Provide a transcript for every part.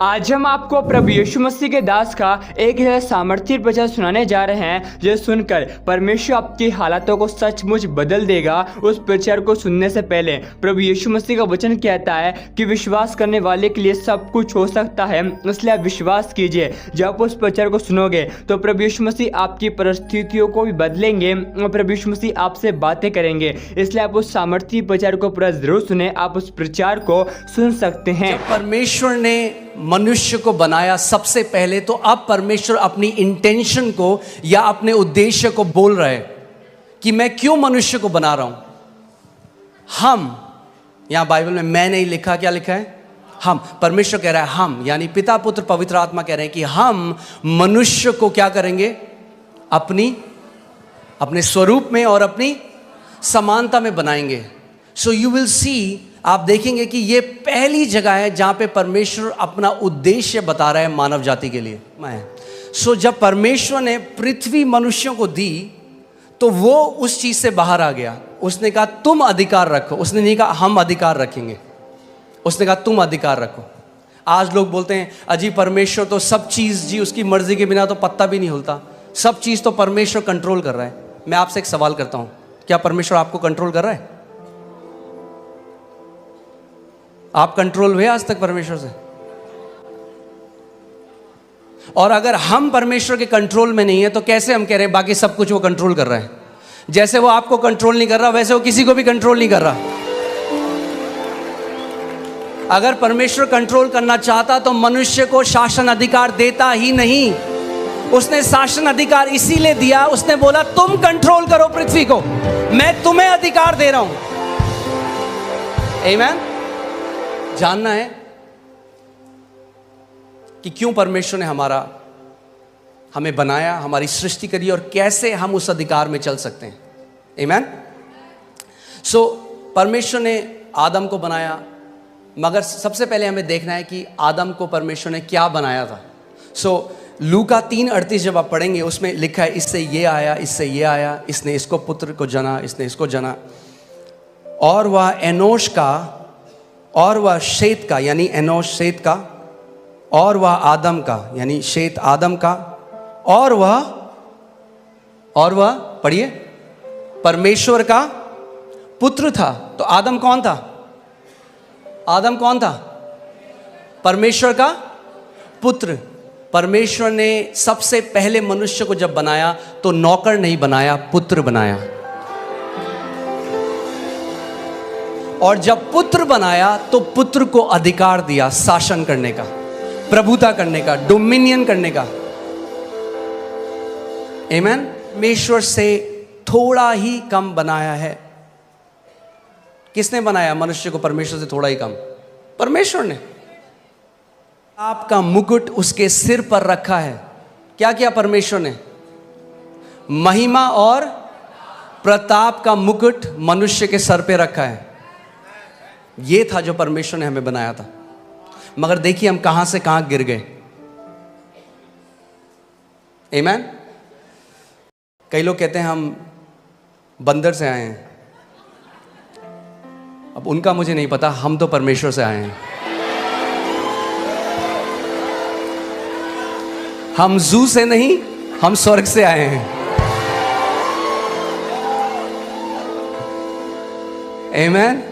आज हम आपको प्रभु यीशु मसीह के दास का एक सामर्थ्य वचन सुनाने जा रहे हैं जो सुनकर परमेश्वर आपकी हालातों को सचमुच बदल देगा। उस प्रचार को सुनने से पहले प्रभु यीशु मसीह का वचन कहता है कि विश्वास करने वाले के लिए सब कुछ हो सकता है, इसलिए आप विश्वास कीजिए। जब आप उस प्रचार को सुनोगे तो प्रभु यीशु मसीह आपकी परिस्थितियों को भी बदलेंगे और प्रभु यीशु मसीह आपसे बातें करेंगे। इसलिए आप उस सामर्थ्य प्रचार को पूरा जरूर सुने। आप उस प्रचार को सुन सकते हैं। परमेश्वर ने मनुष्य को बनाया सबसे पहले, तो अब परमेश्वर अपनी इंटेंशन को या अपने उद्देश्य को बोल रहे कि मैं क्यों मनुष्य को बना रहा हूं। हम, यहां बाइबल में मैं नहीं लिखा, क्या लिखा है? हम। परमेश्वर कह रहा है हम, यानी पिता पुत्र पवित्र आत्मा कह रहे हैं कि हम मनुष्य को क्या करेंगे? अपने स्वरूप में और अपनी समानता में बनाएंगे। सो यू विल सी, आप देखेंगे कि ये पहली जगह है जहां पे परमेश्वर अपना उद्देश्य बता रहा है मानव जाति के लिए। सो जब परमेश्वर ने पृथ्वी मनुष्यों को दी तो वो उस चीज से बाहर आ गया। उसने कहा तुम अधिकार रखो, उसने नहीं कहा हम अधिकार रखेंगे, उसने कहा तुम अधिकार रखो। आज लोग बोलते हैं अजी परमेश्वर तो सब चीज जी उसकी मर्जी के बिना तो पत्ता भी नहीं हिलता, सब चीज तो परमेश्वर कंट्रोल कर रहा है। मैं आपसे एक सवाल करता हूं, क्या परमेश्वर आपको कंट्रोल कर रहा है? आप कंट्रोल हुए आज तक परमेश्वर से? और अगर हम परमेश्वर के कंट्रोल में नहीं है तो कैसे हम कह रहे हैं बाकी सब कुछ वो कंट्रोल कर रहा है? जैसे वो आपको कंट्रोल नहीं कर रहा वैसे वो किसी को भी कंट्रोल नहीं कर रहा। अगर परमेश्वर कंट्रोल करना चाहता तो मनुष्य को शासन अधिकार देता ही नहीं। उसने शासन अधिकार इसीलिए दिया, उसने बोला तुम कंट्रोल करो पृथ्वी को, मैं तुम्हें अधिकार दे रहा हूं। आमीन। जानना है कि क्यों परमेश्वर ने हमें बनाया, हमारी सृष्टि करी और कैसे हम उस अधिकार में चल सकते हैं। आमीन। सो परमेश्वर ने आदम को बनाया, मगर सबसे पहले हमें देखना है कि आदम को परमेश्वर ने क्या बनाया था। सो लूका 3:38 जब आप पढ़ेंगे उसमें लिखा है इससे ये आया, इससे ये आया, इसने इसको पुत्र को जना, इसने इसको जना, और वह एनोश का, और वह शेत का, यानी एनोश शेत का, और वह आदम का, यानी शेत आदम का, और वह पढ़िए परमेश्वर का पुत्र था। तो आदम कौन था? आदम कौन था? परमेश्वर का पुत्र। परमेश्वर ने सबसे पहले मनुष्य को जब बनाया तो नौकर नहीं बनाया, पुत्र बनाया। और जब पुत्र बनाया तो पुत्र को अधिकार दिया शासन करने का, प्रभुता करने का, डोमिनियन करने का। आमीन। परमेश्वर से थोड़ा ही कम बनाया है। किसने बनाया मनुष्य को परमेश्वर से थोड़ा ही कम? परमेश्वर ने। आपका मुकुट उसके सिर पर रखा है। क्या किया परमेश्वर ने? महिमा और प्रताप का मुकुट मनुष्य के सर पे रखा है। ये था जो परमेश्वर ने हमें बनाया था। मगर देखिए हम कहां से कहां गिर गए। आमीन। कई लोग कहते हैं हम बंदर से आए हैं। अब उनका मुझे नहीं पता, हम तो परमेश्वर से आए हैं। हम जू से नहीं, हम स्वर्ग से आए हैं। आमीन।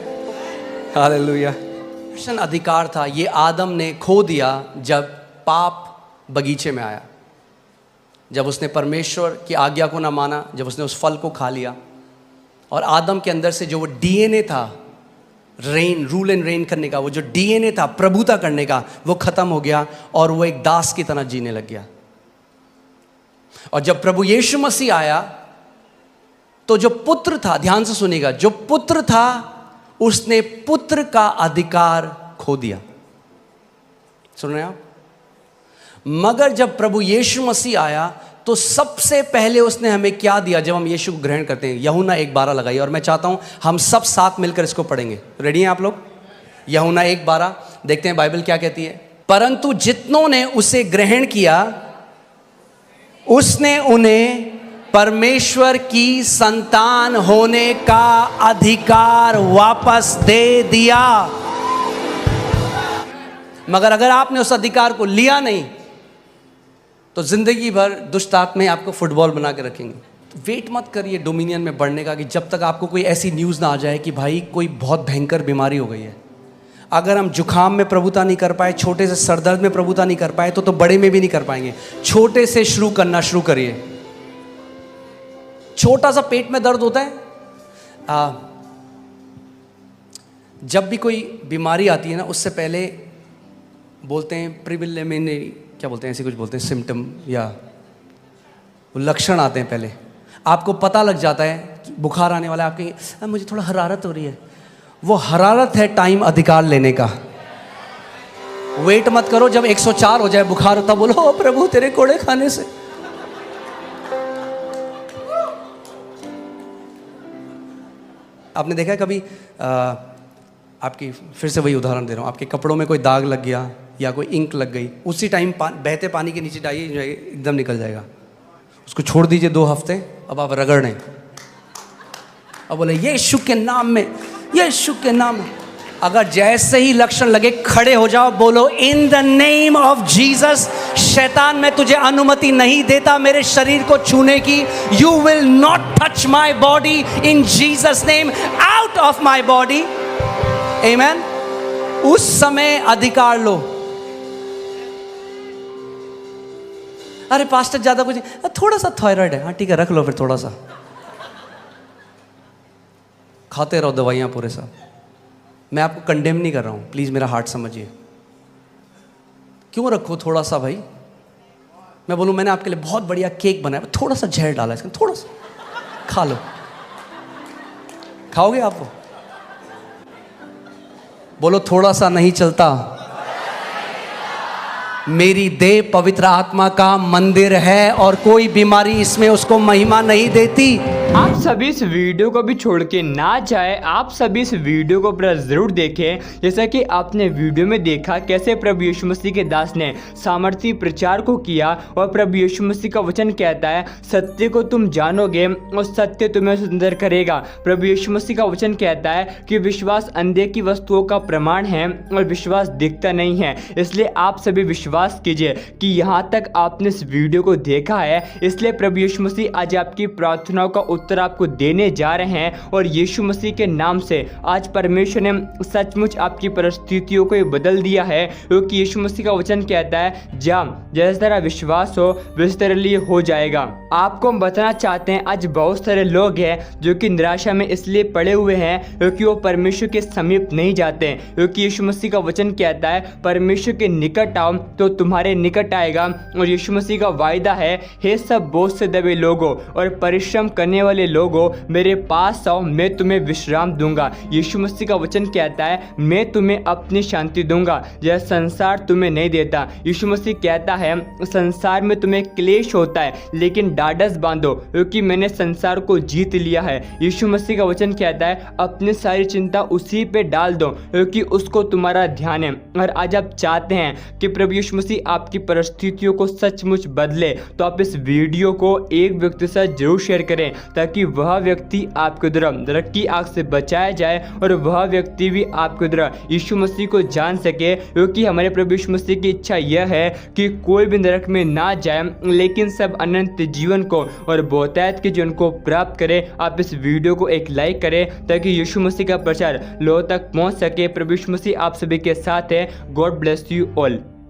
हालेलुया। शासन अधिकार था, ये आदम ने खो दिया जब पाप बगीचे में आया, जब उसने परमेश्वर की आज्ञा को ना माना, जब उसने उस फल को खा लिया। और आदम के अंदर से जो वो डीएनए था रूल एंड रेन करने का, वो जो डीएनए था प्रभुता करने का, वो खत्म हो गया और वो एक दास की तरह जीने लग गया। और जब प्रभु यीशु मसीह आया तो जो पुत्र था, ध्यान से सुनिएगा, जो पुत्र था उसने पुत्र का अधिकार खो दिया। सुन रहे हैं आप? मगर जब प्रभु यीशु मसीह आया तो सबसे पहले उसने हमें क्या दिया जब हम यीशु को ग्रहण करते हैं? यूहन्ना 1:12 लगाइए और मैं चाहता हूं हम सब साथ मिलकर इसको पढ़ेंगे। रेडी हैं आप लोग? यूहन्ना 1:12 देखते हैं बाइबल क्या कहती है। परंतु जितनों ने उसे ग्रहण किया उसने उन्हें परमेश्वर की संतान होने का अधिकार वापस दे दिया। मगर अगर आपने उस अधिकार को लिया नहीं तो जिंदगी भर दुष्ट आत्माएं आपको फुटबॉल बना के रखेंगे। तो वेट मत करिए डोमिनियन में बढ़ने का कि जब तक आपको कोई ऐसी न्यूज़ ना आ जाए कि भाई कोई बहुत भयंकर बीमारी हो गई है। अगर हम जुखाम में प्रभुता नहीं कर पाए, छोटे से सरदर्द में प्रभुता नहीं कर पाए, तो बड़े में भी नहीं कर पाएंगे। छोटे से शुरू करना शुरू करिए। छोटा सा पेट में दर्द होता है, जब भी कोई बीमारी आती है ना, उससे पहले बोलते हैं प्रिलिमिनरी, क्या बोलते हैं, ऐसे कुछ बोलते हैं, सिम्टम या लक्षण आते हैं। पहले आपको पता लग जाता है बुखार आने वाला है, आप कहेंगे मुझे थोड़ा हरारत हो रही है। वो हरारत है टाइम अधिकार लेने का। वेट मत करो जब 104 हो जाए बुखार, तब बोलो ओ प्रभु तेरे कोड़े खाने से। आपने देखा है कभी आपकी, फिर से वही उदाहरण दे रहा हूँ, आपके कपड़ों में कोई दाग लग गया या कोई इंक लग गई, उसी टाइम बहते पानी के नीचे डालिए, एकदम निकल जाएगा। उसको छोड़ दीजिए 2 हफ्ते, अब आप रगड़ें, अब बोले यीशु के नाम में, यीशु के नाम में। अगर जैसे ही लक्षण लगे खड़े हो जाओ, बोलो in the name of Jesus, शैतान मैं तुझे अनुमति नहीं देता मेरे शरीर को छूने की। You will not touch my body in Jesus name, out of my body. आमीन। उस समय अधिकार लो। अरे पास्टर ज्यादा कुछ नहीं, थोड़ा सा थायराइड है, हाँ ठीक है रख लो फिर थोड़ा सा, खाते रहो दवाइयां पूरे साल। मैं आपको कंडेम नहीं कर रहा हूं, प्लीज मेरा हार्ट समझिए। क्यों रखो थोड़ा सा भाई। मैं बोलूं मैंने आपके लिए बहुत बढ़िया केक बनाया, थोड़ा सा जहर डाला इसमें, थोड़ा सा खा लो। खाओगे आप वो? बोलो थोड़ा सा नहीं चलता। मेरी देह पवित्र आत्मा का मंदिर है और कोई बीमारी इसमें उसको महिमा नहीं देती। आप सभी इस वीडियो को भी छोड़ के ना जाए, आप सभी इस वीडियो को पूरा जरूर देखें। जैसा कि आपने वीडियो में देखा कैसे प्रभु यीशु मसीह के दास ने सामर्थी प्रचार को किया, और प्रभु यीशु मसीह का वचन कहता है सत्य को तुम जानोगे और सत्य तुम्हें सुंदर करेगा। प्रभु यीशु मसीह का वचन कहता है कि विश्वास अंधे की वस्तुओं का प्रमाण है और विश्वास दिखता नहीं है। इसलिए आप सभी विश्वास कीजिए कि यहाँ तक आपने इस वीडियो को देखा है, इसलिए प्रभु यीशु मसीह आज आपकी प्रार्थनाओं का उत्तर आपको देने जा रहे हैं। और यीशु मसीह के नाम से आज परमेश्वर ने सचमुच आपकी परिस्थितियों को बदल दिया है, क्योंकि यीशु मसीह का वचन कहता है जैसे तेरा विश्वास हो वैसे तेरे लिए हो जाएगा। आपको हम बताना चाहते हैं आज बहुत सारे लोग हैं जो कि निराशा में इसलिए पड़े हुए हैं क्योंकि वो परमेश्वर के समीप नहीं जाते हैं, क्योंकि यीशु मसीह का वचन कहता है परमेश्वर के निकट आओ तो तुम्हारे निकट आएगा। और यीशु मसीह का वायदा है, हे सब बोझ से दबे लोगों और परिश्रम करने वाले लोगों मेरे पास आओ, मैं तुम्हें विश्राम दूंगा। यीशु मसीह का वचन कहता है मैं तुम्हें अपनी शांति दूंगा, यह संसार तुम्हें नहीं देता। यीशु मसीह कहता है संसार में तुम्हें क्लेश होता है लेकिन ढाढ़स बांधो क्योंकि मैंने संसार को जीत लिया है। यीशु मसीह का वचन कहता है अपनी सारी चिंता उसी पे डाल दो क्योंकि उसको तुम्हारा ध्यान है। और आज आप चाहते हैं कि प्रभु यीशु मसीह आपकी परिस्थितियों को सचमुच बदले, तो आप इस वीडियो को एक व्यक्ति से जरूर शेयर करें ताकि वह व्यक्ति आपके द्वारा नरक की आग से बचाया जाए और वह व्यक्ति भी आपके द्वारा यीशु मसीह को जान सके, क्योंकि हमारे प्रभु यीशु मसीह की इच्छा यह है कि कोई भी नरक में ना जाए लेकिन सब अनंत जीवन को और बहुतायत के जीवन को प्राप्त करें। आप इस वीडियो को एक लाइक करें ताकि यीशु मसीह का प्रचार लोगों तक पहुंच सके। प्रभु यीशु मसीह आप सभी के साथ है। God bless you all.